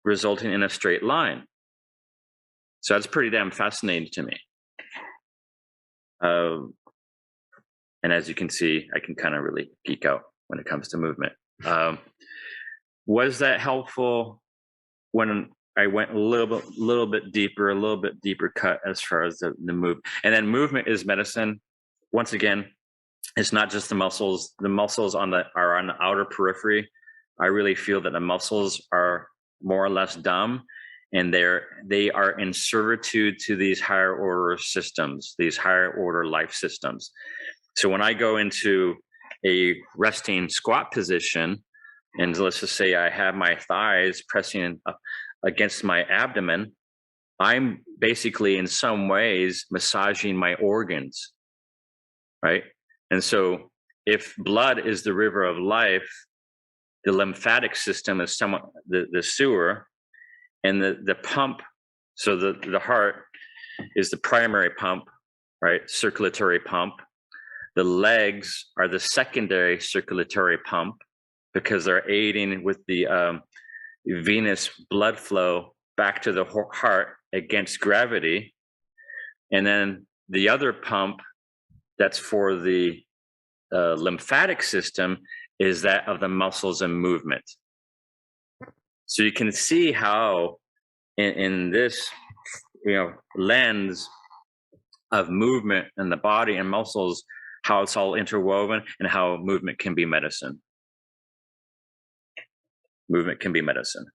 Speaker 1: resulting in a straight line. So that's pretty damn fascinating to me. And as you can see, I can kind of really geek out when it comes to movement. Was that helpful when I went a little bit deeper cut as far as the move? And then movement is medicine. Once again, it's not just the muscles. The muscles are on the outer periphery. I really feel that the muscles are more or less dumb, and they are in servitude to these higher order systems, these higher order life systems. So when I go into a resting squat position, and let's just say I have my thighs pressing up against my abdomen, I'm basically in some ways massaging my organs, right? And so if blood is the river of life, the lymphatic system is somewhat the sewer, and the pump, so the heart is the primary pump, right? Circulatory pump. The legs are the secondary circulatory pump because they're aiding with the venous blood flow back to the heart against gravity. And then the other pump that's for the lymphatic system is that of the muscles and movement. So you can see how in this lens of movement and the body and muscles, how it's all interwoven, and how movement can be medicine. Movement can be medicine.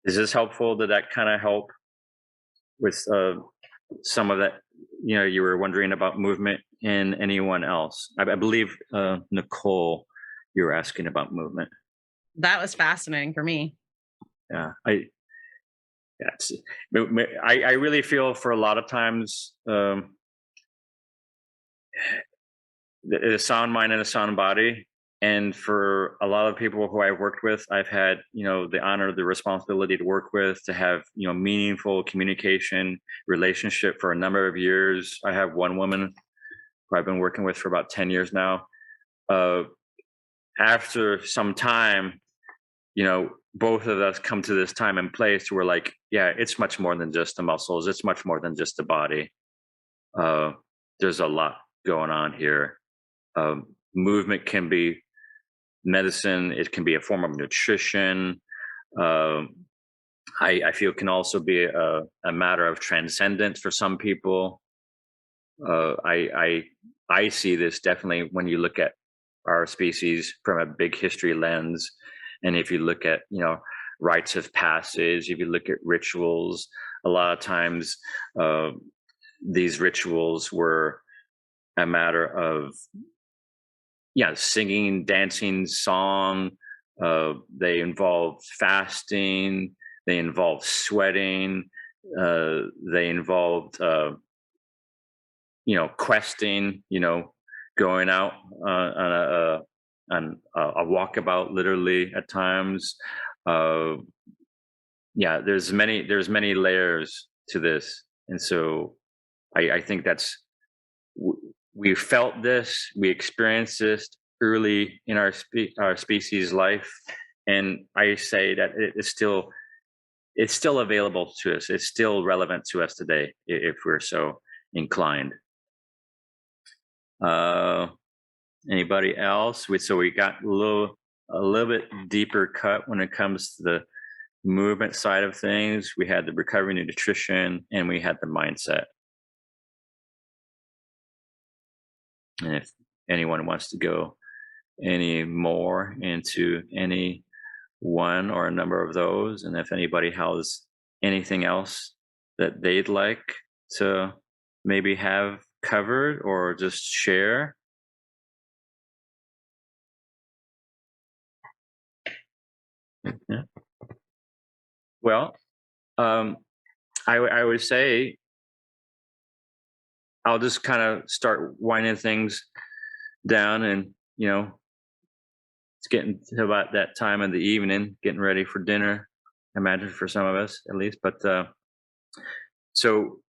Speaker 1: Is this helpful? Did that kind of help with some of that? You were wondering about movement in anyone else. I believe Nicole, you were asking about movement.
Speaker 2: That was fascinating for me.
Speaker 1: Yeah, I really feel for a lot of times the sound mind and a sound body. And for a lot of people who I've worked with, I've had, the honor, the responsibility to work with, to have, meaningful communication relationship for a number of years. I have one woman who I've been working with for about 10 years now. After some time, both of us come to this time and place where we're like, yeah, it's much more than just the muscles. It's much more than just the body. There's a lot going on here. Movement can be medicine. It can be a form of nutrition. I feel it can also be a matter of transcendence for some people. I see this definitely when you look at our species from a big history lens. And if you look at, rites of passage, if you look at rituals, a lot of times these rituals were a matter of, singing, dancing, song. They involved fasting. They involved sweating. They involved, questing, going out on a walkabout, literally at times. There's many layers to this, and so I think that's we felt this, we experienced this early in our species life, and I say that it's still available to us. It's still relevant to us today if we're so inclined. Anybody else? So we got a little bit deeper cut when it comes to the movement side of things. We had the recovery nutrition, and we had the mindset. And if anyone wants to go any more into any one or a number of those, and if anybody has anything else that they'd like to maybe have covered or just share. Yeah. Well, I would say I'll just kind of start winding things down, and it's getting to about that time of the evening, getting ready for dinner. I imagine for some of us, at least. But so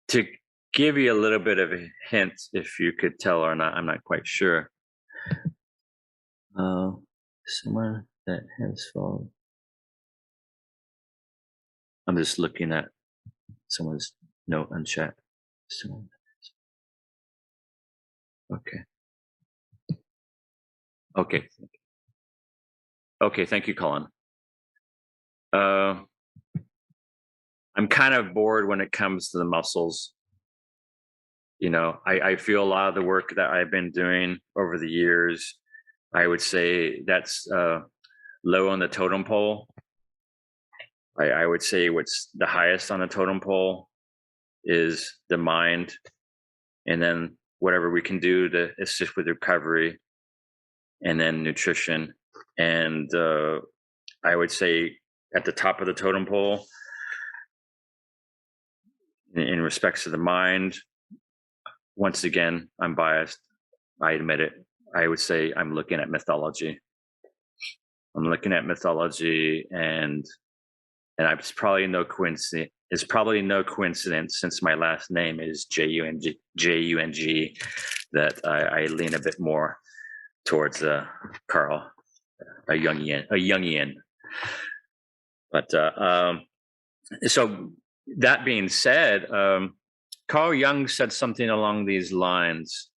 Speaker 1: to give you a little bit of a hint, if you could tell or not, I'm not quite sure. Someone that has fallen. I'm just looking at someone's note on chat. So, okay. Okay. Okay. Thank you, Colin. I'm kind of bored when it comes to the muscles. You know, I feel a lot of the work that I've been doing over the years, I would say that's low on the totem pole. I would say what's the highest on the totem pole is the mind, and then whatever we can do to assist with recovery, and then nutrition. And I would say at the top of the totem pole, in respects to the mind, once again, I'm biased. I admit it. I would say I'm looking at mythology. I'm looking at mythology, and it's probably no coincidence. It's probably no coincidence, since my last name is Jung, that I lean a bit more towards Carl, a Jungian. But so that being said, Carl Jung said something along these lines.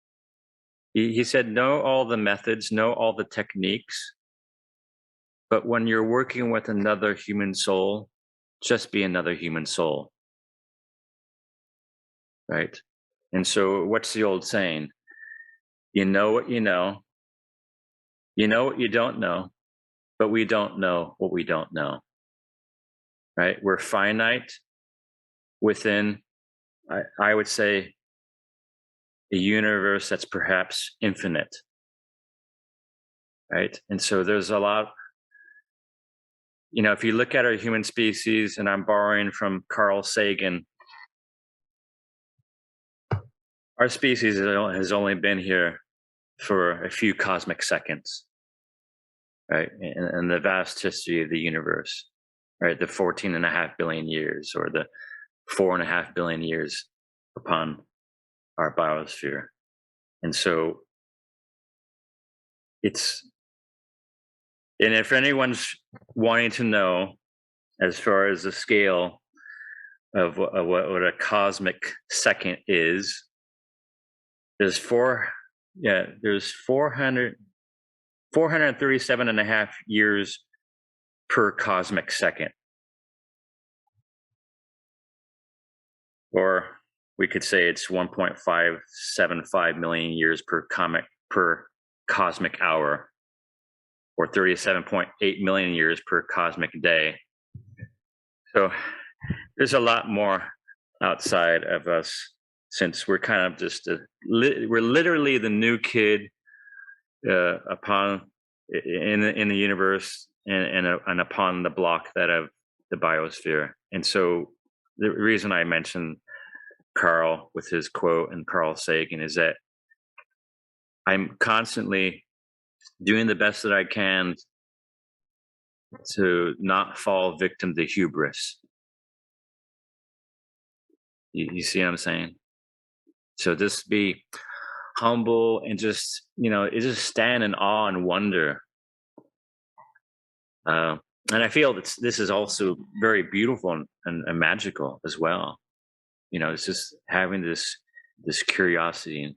Speaker 1: He said, know all the methods, know all the techniques, but when you're working with another human soul, just be another human soul. Right? And so what's the old saying? You know what you know what you don't know, but we don't know what we don't know. Right? We're finite within, I would say, a universe that's perhaps infinite. Right? And so there's a lot, you know, if you look at our human species, and I'm borrowing from Carl Sagan, our species has only been here for a few cosmic seconds, right? In the vast history of the universe, right? The 14.5 billion years, or the 4.5 billion years upon our biosphere. And so and if anyone's wanting to know, as far as the scale of what a cosmic second is, there's 437.5 years per cosmic second. Or we could say it's 1.575 million years per cosmic hour, or 37.8 million years per cosmic day. So there's a lot more outside of us, since we're kind of just we're literally the new kid in the universe, and upon the block that of the biosphere. And so the reason I mentioned Carl with his quote and Carl Sagan is that I'm constantly doing the best that I can to not fall victim to hubris. You see what I'm saying? So just be humble, and just, you know, just stand in awe and wonder. And I feel that this is also very beautiful and magical as well. You know, it's just having this curiosity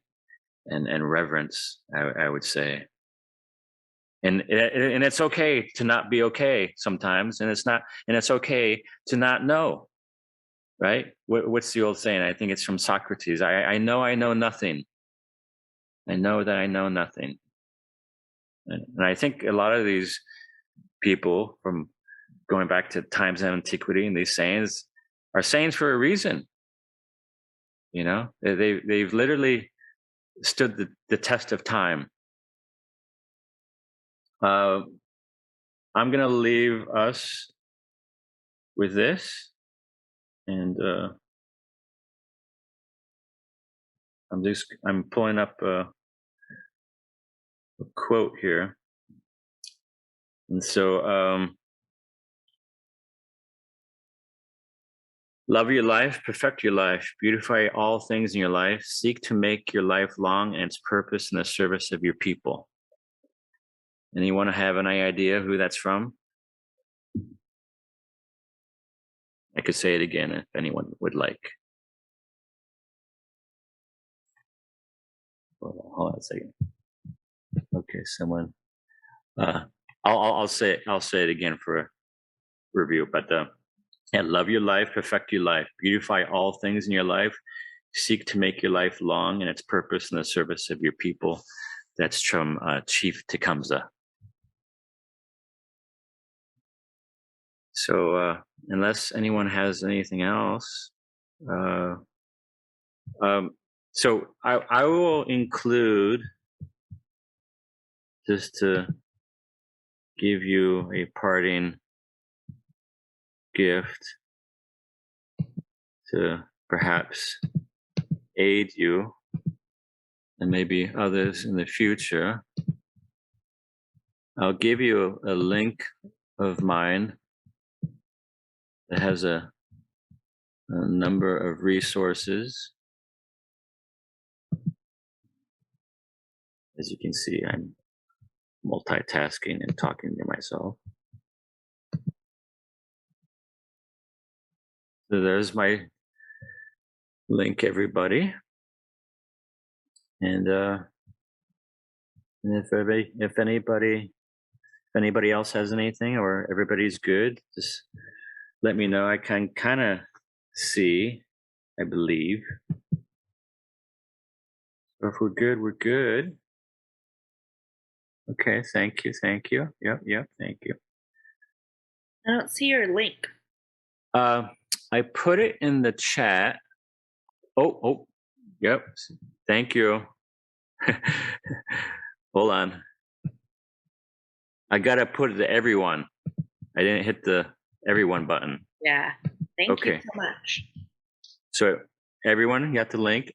Speaker 1: and reverence, I would say. And it's okay to not be okay sometimes, and it's okay to not know. Right? What's the old saying? I think it's from Socrates. I know nothing. I know that I know nothing. And I think a lot of these people, from going back to times of antiquity, and these sayings are sayings for a reason. You know, they've literally stood the test of time. I'm going to leave us with this, and I'm pulling up a quote here. And so, love your life, perfect your life, beautify all things in your life, seek to make your life long and its purpose in the service of your people. Anyone have any idea who that's from? I could say it again if anyone would like. Hold on a second. Okay, someone. I'll say it again for a review. But yeah, love your life, perfect your life, beautify all things in your life, seek to make your life long and its purpose in the service of your people. That's from Chief Tecumseh. So unless anyone has anything else, so I will include, just to give you a parting gift to perhaps aid you and maybe others in the future. I'll give you a link of mine that has a number of resources. As you can see, I'm multitasking and talking to myself. So there's my link, everybody. And if anybody else has anything, or everybody's good, just let me know. I can kind of see, I believe. So if we're good, we're good. Okay, thank you. Yep, thank you.
Speaker 3: I don't see your link.
Speaker 1: I put it in the chat. Oh, yep. Thank you. Hold on. I gotta put it to everyone. I didn't hit the everyone button.
Speaker 3: Yeah. Thank you so much.
Speaker 1: So everyone, you got the link.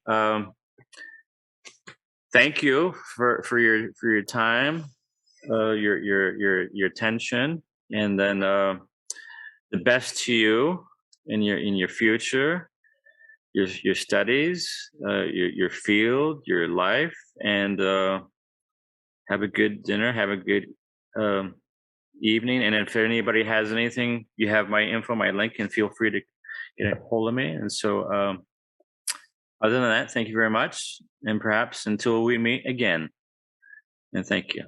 Speaker 1: Thank you for your time, your attention, and then the best to you in your future, your studies, your field, your life, and have a good dinner. Have a good evening. And if anybody has anything, you have my info, my link, and feel free to get a hold of me. And so, other than that, thank you very much, and perhaps until we meet again. And thank you.